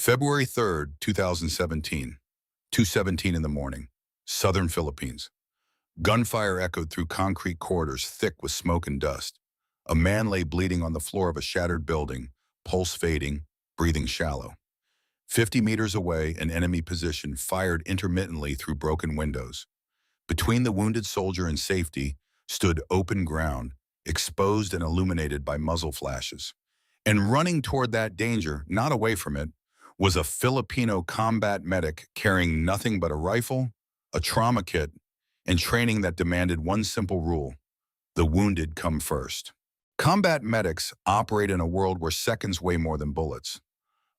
February 3rd, 2017, 2:17 in the morning, southern Philippines. Gunfire echoed through concrete corridors thick with smoke and dust. A man lay bleeding on the floor of a shattered building, pulse fading, breathing shallow. 50 meters away, an enemy position fired intermittently through broken windows. Between the wounded soldier and safety stood open ground, exposed and illuminated by muzzle flashes. And running toward that danger, not away from it, was a Filipino combat medic carrying nothing but a rifle, a trauma kit, and training that demanded one simple rule: the wounded come first. Combat medics operate in a world where seconds weigh more than bullets.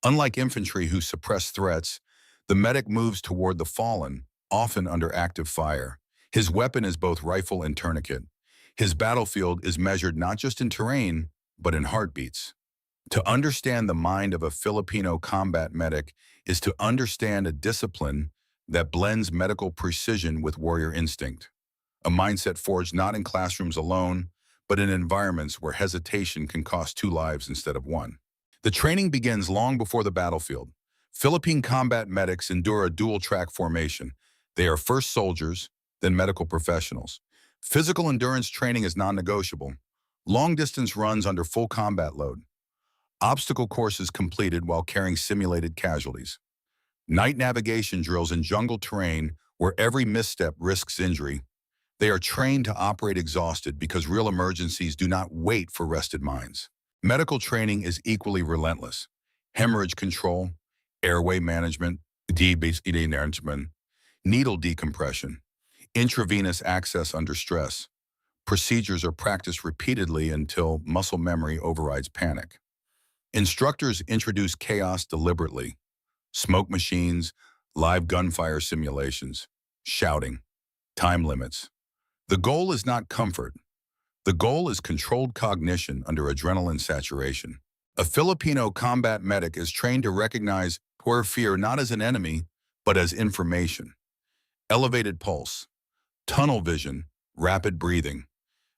Unlike infantry who suppress threats, the medic moves toward the fallen, often under active fire. His weapon is both rifle and tourniquet. His battlefield is measured not just in terrain, but in heartbeats. To understand the mind of a Filipino combat medic is to understand a discipline that blends medical precision with warrior instinct. A mindset forged not in classrooms alone, but in environments where hesitation can cost two lives instead of one. The training begins long before the battlefield. Philippine combat medics endure a dual-track formation. They are first soldiers, then medical professionals. Physical endurance training is non-negotiable. Long-distance runs under full combat load. Obstacle courses completed while carrying simulated casualties. Night navigation drills in jungle terrain where every misstep risks injury. They are trained to operate exhausted because real emergencies do not wait for rested minds. Medical training is equally relentless. Hemorrhage control, airway management, management, needle decompression, intravenous access under stress. Procedures are practiced repeatedly until muscle memory overrides panic. Instructors introduce chaos deliberately: smoke machines, live gunfire simulations, shouting, time limits. The goal is not comfort. The goal is controlled cognition under adrenaline saturation. A Filipino combat medic is trained to recognize poor fear not as an enemy, but as information. Elevated pulse, tunnel vision, rapid breathing.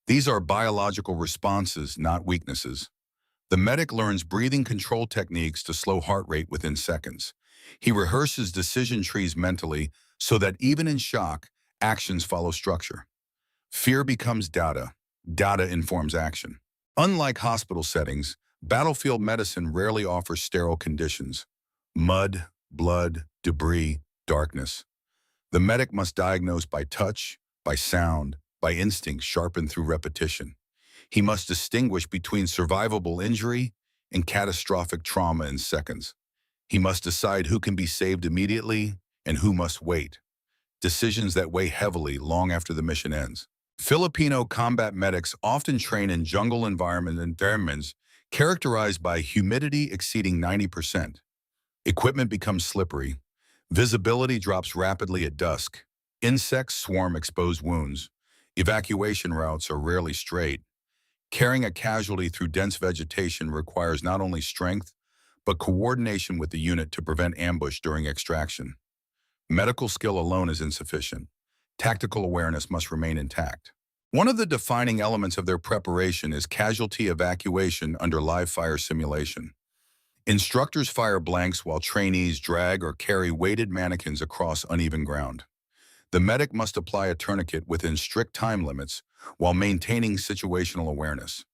These are biological responses, not weaknesses. The medic learns breathing control techniques to slow heart rate within seconds. He rehearses decision trees mentally so that even in shock, actions follow structure. Fear becomes data. Data informs action. Unlike hospital settings, battlefield medicine rarely offers sterile conditions: mud, blood, debris, darkness. The medic must diagnose by touch, by sound, by instinct sharpened through repetition. He must distinguish between survivable injury and catastrophic trauma in seconds. He must decide who can be saved immediately and who must wait. Decisions that weigh heavily long after the mission ends. Filipino combat medics often train in jungle environments characterized by humidity exceeding 90%. Equipment becomes slippery. Visibility drops rapidly at dusk. Insects swarm exposed wounds. Evacuation routes are rarely straight. Carrying a casualty through dense vegetation requires not only strength, but coordination with the unit to prevent ambush during extraction. Medical skill alone is insufficient. Tactical awareness must remain intact. One of the defining elements of their preparation is casualty evacuation under live fire simulation. Instructors fire blanks while trainees drag or carry weighted mannequins across uneven ground. The medic must apply a tourniquet within strict time limits while maintaining situational awareness.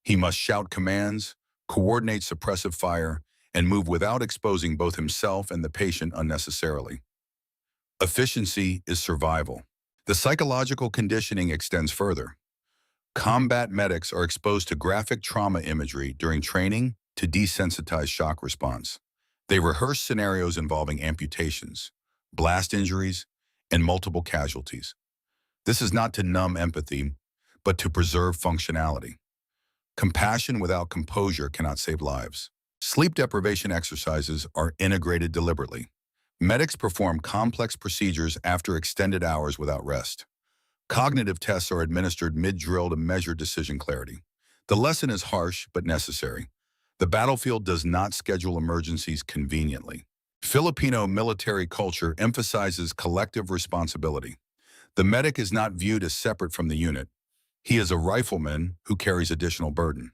He must shout commands, coordinate suppressive fire, and move without exposing both himself and the patient unnecessarily. Efficiency is survival. The psychological conditioning extends further. Combat medics are exposed to graphic trauma imagery during training to desensitize shock response. They rehearse scenarios involving amputations, blast injuries, and multiple casualties. This is not to numb empathy, but to preserve functionality. Compassion without composure cannot save lives. Sleep deprivation exercises are integrated deliberately. Medics perform complex procedures after extended hours without rest. Cognitive tests are administered mid-drill to measure decision clarity. The lesson is harsh but necessary. The battlefield does not schedule emergencies conveniently. Filipino military culture emphasizes collective responsibility. The medic is not viewed as separate from the unit. He is a rifleman who carries additional burden.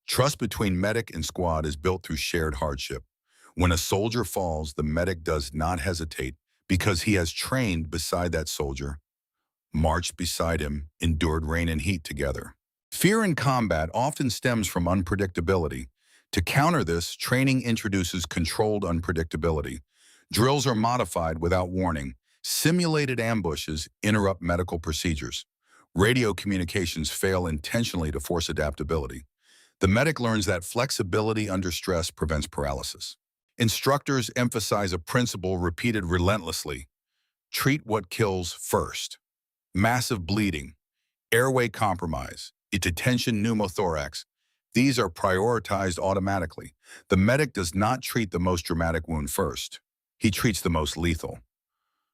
Trust between medic and squad is built through shared hardship. When a soldier falls, the medic does not hesitate because he has trained beside that soldier, marched beside him, endured rain and heat together. Fear in combat often stems from unpredictability. To counter this, training introduces controlled unpredictability. Drills are modified without warning. Simulated ambushes interrupt medical procedures. Radio communications fail intentionally to force adaptability. The medic learns that flexibility under stress prevents paralysis. Instructors emphasize a principle repeated relentlessly: treat what kills first. Massive bleeding, airway compromise, detention pneumothorax, these are prioritized automatically. The medic does not treat the most dramatic wound first. He treats the most lethal.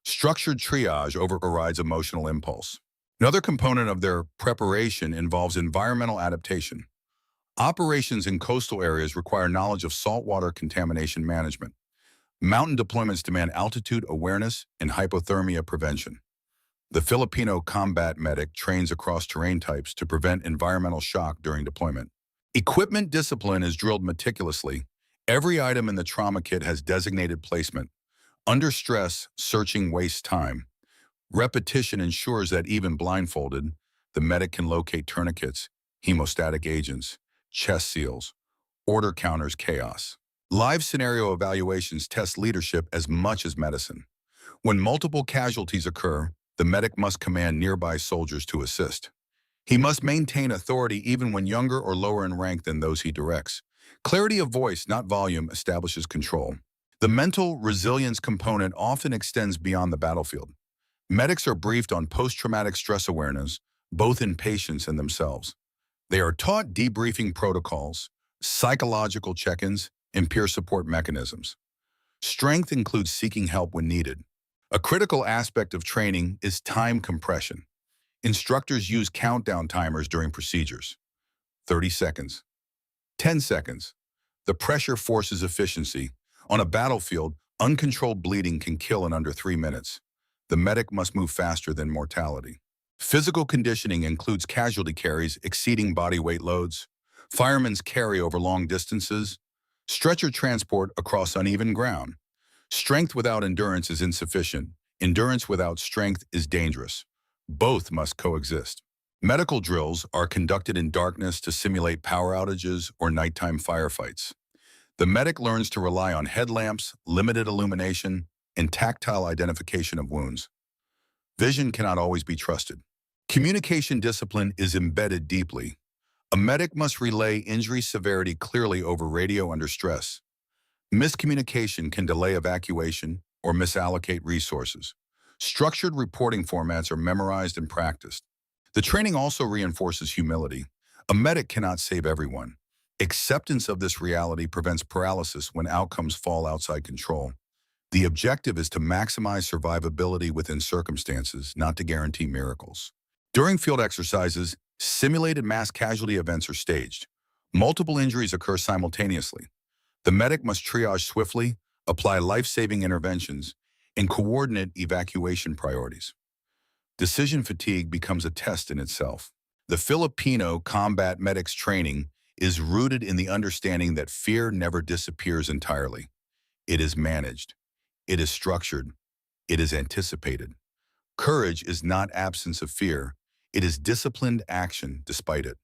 Structured triage overrides emotional impulse. Another component of their preparation involves environmental adaptation. Operations in coastal areas require knowledge of saltwater contamination management. Mountain deployments demand altitude awareness and hypothermia prevention. The Filipino combat medic trains across terrain types to prevent environmental shock during deployment. Equipment discipline is drilled meticulously. Every item in the trauma kit has designated placement. Under stress, searching wastes time. Repetition ensures that even blindfolded, the medic can locate tourniquets, hemostatic agents, chest seals, order counters, chaos. Live scenario evaluations test leadership as much as medicine. When multiple casualties occur, the medic must command nearby soldiers to assist. He must maintain authority even when younger or lower in rank than those he directs. Clarity of voice, not volume, establishes control. The mental resilience component often extends beyond the battlefield. Medics are briefed on post-traumatic stress awareness, both in patients and themselves. They are taught debriefing protocols, psychological check-ins, and peer support mechanisms. Strength includes seeking help when needed. A critical aspect of training is time compression. Instructors use countdown timers during procedures. 30 seconds. 10 seconds. The pressure forces efficiency. On a battlefield, uncontrolled bleeding can kill in under 3 minutes. The medic must move faster than mortality. Physical conditioning includes casualty carries exceeding body weight loads, firemen's carry over long distances, stretcher transport across uneven ground. Strength without endurance is insufficient. Endurance without strength is dangerous. Both must coexist. Medical drills are conducted in darkness to simulate power outages or nighttime firefights. The medic learns to rely on headlamps, limited illumination, and tactile identification of wounds. Vision cannot always be trusted. Communication discipline is embedded deeply. A medic must relay injury severity clearly over radio under stress. Miscommunication can delay evacuation or misallocate resources. Structured reporting formats are memorized and practiced. The training also reinforces humility. A medic cannot save everyone. Acceptance of this reality prevents paralysis when outcomes fall outside control. The objective is to maximize survivability within circumstances, not to guarantee miracles. During field exercises, simulated mass casualty events are staged. Multiple injuries occur simultaneously. The medic must triage swiftly, apply life-saving interventions, and coordinate evacuation priorities. Decision fatigue becomes a test in itself. The Filipino combat medics training is rooted in the understanding that fear never disappears entirely. It is managed. It is structured. It is anticipated. Courage is not absence of fear. It is disciplined action despite it.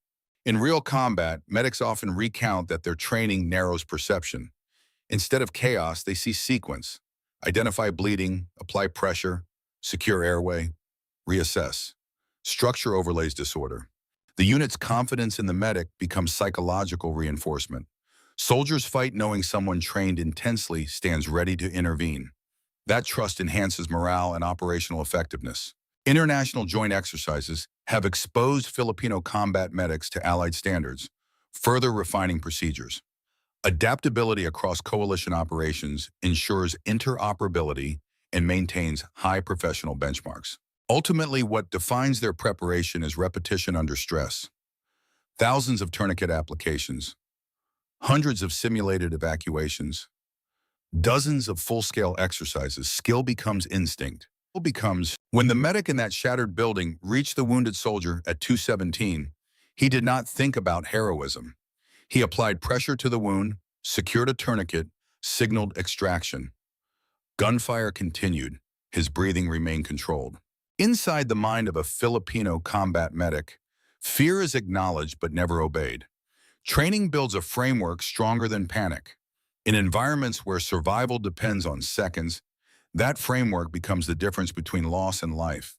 In real combat, medics often recount that their training narrows perception. Instead of chaos, they see sequence. Identify bleeding, apply pressure, secure airway, reassess. Structure overlays disorder. The unit's confidence in the medic becomes psychological reinforcement. Soldiers fight knowing someone trained intensely stands ready to intervene. That trust enhances morale and operational effectiveness. International joint exercises have exposed Filipino combat medics to allied standards, further refining procedures. Adaptability across coalition operations ensures interoperability and maintains high professional benchmarks. Ultimately, what defines their preparation is repetition under stress. Thousands of tourniquet applications, hundreds of simulated evacuations, dozens of full-scale exercises. Skill becomes instinct. Skill becomes when the medic in that shattered building reached the wounded soldier at 217, he did not think about heroism. He applied pressure to the wound, secured a tourniquet, signaled extraction. Gunfire continued. His breathing remained controlled. Inside the mind of a Filipino combat medic, fear is acknowledged but never obeyed. Training builds a framework stronger than panic. In environments where survival depends on seconds, that framework becomes the difference between loss and life.